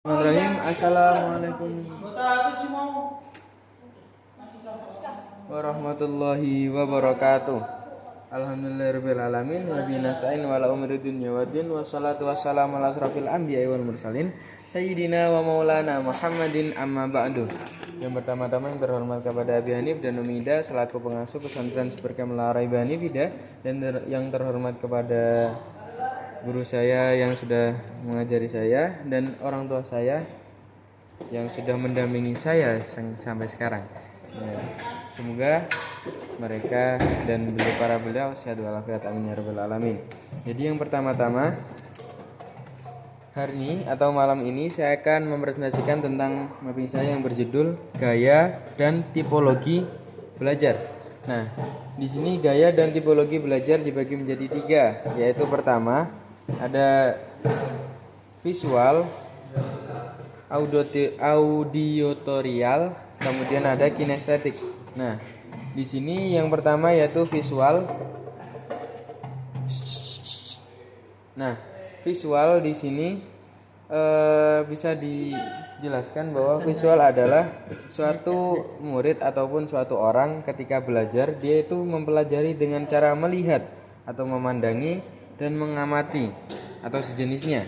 Bismillahirrahmanirrahim. Assalamualaikum warahmatullahi wabarakatuh. Alhamdulillahirabbil alamin wa bihi nasta'in wa ala umuri dunya waddin wassalatu wassalamu ala asrofil anbiya'i wal mursalin sayyidina wa maulana Muhammadin amma ba'du. Yang pertama-tama yang terhormat kepada Abi Hanif dan Umida selaku pengasuh pesantren Superkamala Raiba Hanifida, dan yang terhormat kepada guru saya yang sudah mengajari saya dan orang tua saya yang sudah mendampingi saya sampai sekarang. Ya, semoga mereka dan para beliau sehat walafiat, amin ya rabbal alamin. Jadi yang pertama-tama hari ini atau malam ini saya akan mempresentasikan tentang materi saya yang berjudul Gaya dan Tipologi Belajar. Nah, di sini gaya dan tipologi belajar dibagi menjadi 3, yaitu pertama ada visual, audiotorial, kemudian ada kinestetik. Nah, di sini yang pertama yaitu visual. Nah, visual di sini bisa dijelaskan bahwa visual adalah suatu murid ataupun suatu orang ketika belajar, dia itu mempelajari dengan cara melihat atau memandangi dan mengamati atau sejenisnya.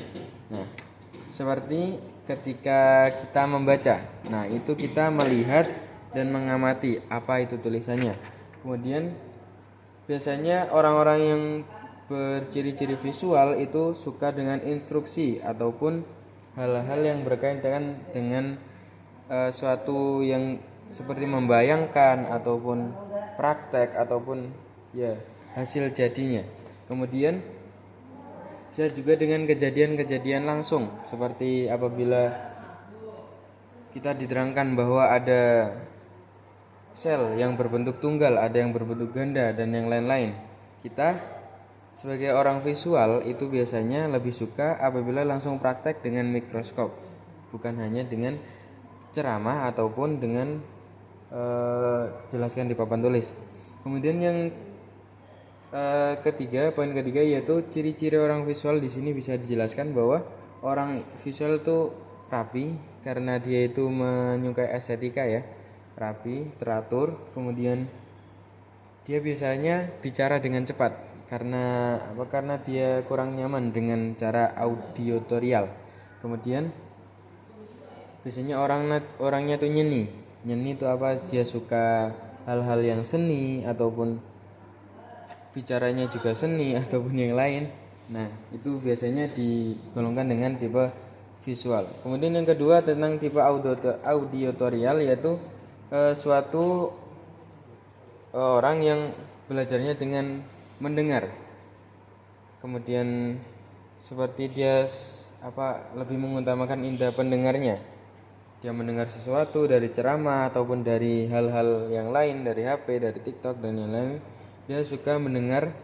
Nah, seperti ketika kita membaca. Nah, itu kita melihat dan mengamati apa itu tulisannya. Kemudian biasanya orang-orang yang berciri-ciri visual itu suka dengan instruksi ataupun hal-hal yang berkaitan dengan suatu yang seperti membayangkan ataupun praktek ataupun ya hasil jadinya. Kemudian bisa juga dengan kejadian-kejadian langsung, seperti apabila kita diterangkan bahwa ada sel yang berbentuk tunggal, ada yang berbentuk ganda, dan yang lain-lain. Kita sebagai orang visual itu biasanya lebih suka apabila langsung praktek dengan mikroskop, bukan hanya dengan ceramah ataupun dengan jelaskan di papan tulis. Kemudian yang poin ketiga yaitu ciri-ciri orang visual. Di sini bisa dijelaskan bahwa orang visual itu rapi karena dia itu menyukai estetika ya, rapi, teratur. Kemudian dia biasanya bicara dengan cepat karena dia kurang nyaman dengan cara audiotorial. Kemudian biasanya orangnya tuh nyeni itu apa, dia suka hal-hal yang seni ataupun bicaranya juga seni ataupun yang lain. Nah, itu biasanya digolongkan dengan tipe visual. Kemudian yang kedua tentang tipe audiotorial, yaitu suatu orang yang belajarnya dengan mendengar. Kemudian seperti dia lebih mengutamakan indera pendengarnya. Dia mendengar sesuatu dari ceramah ataupun dari hal-hal yang lain, dari HP, dari TikTok dan yang lain. Dia suka mendengar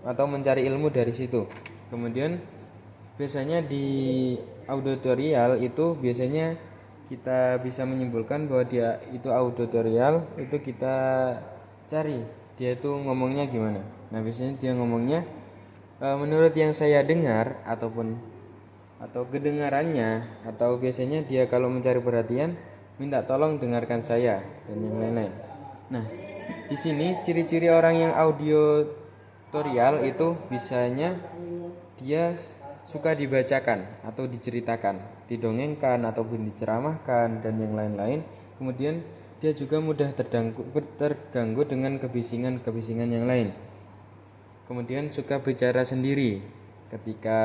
atau mencari ilmu dari situ. Kemudian biasanya di audiotorial itu biasanya kita bisa menyimpulkan bahwa dia itu audiotorial, itu kita cari dia itu ngomongnya gimana. Nah, biasanya dia ngomongnya menurut yang saya dengar atau kedengarannya, atau biasanya dia kalau mencari perhatian minta tolong dengarkan saya dan yang lain-lain. Nah, di sini ciri-ciri orang yang audiotorial itu biasanya dia suka dibacakan atau diceritakan, didongengkan ataupun diceramahkan dan yang lain-lain. Kemudian dia juga mudah terganggu dengan kebisingan yang lain. Kemudian suka bicara sendiri ketika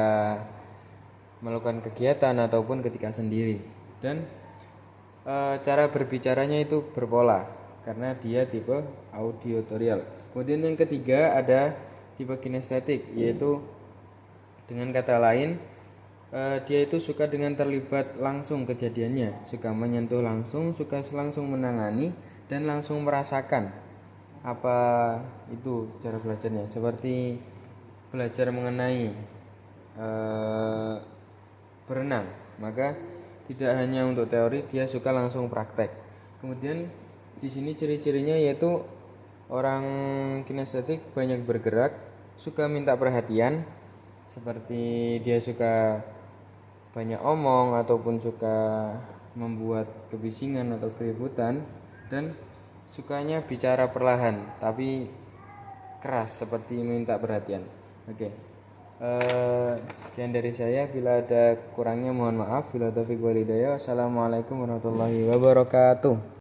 melakukan kegiatan ataupun ketika sendiri. Dan cara berbicaranya itu berpola karena dia tipe audiotorial. Kemudian yang ketiga ada tipe kinestetik, yaitu dengan kata lain dia itu suka dengan terlibat langsung kejadiannya, suka menyentuh langsung, suka langsung menangani dan langsung merasakan apa itu cara belajarnya. Seperti belajar mengenai berenang, maka tidak hanya untuk teori, dia suka langsung praktek. Kemudian di sini ciri-cirinya yaitu orang kinestetik banyak bergerak, suka minta perhatian, seperti dia suka banyak omong ataupun suka membuat kebisingan atau keributan, dan sukanya bicara perlahan tapi keras seperti minta perhatian. Oke. Sekian dari saya, bila ada kurangnya mohon maaf. Bila taufiq wal hidayah. Wassalamualaikum warahmatullahi wabarakatuh.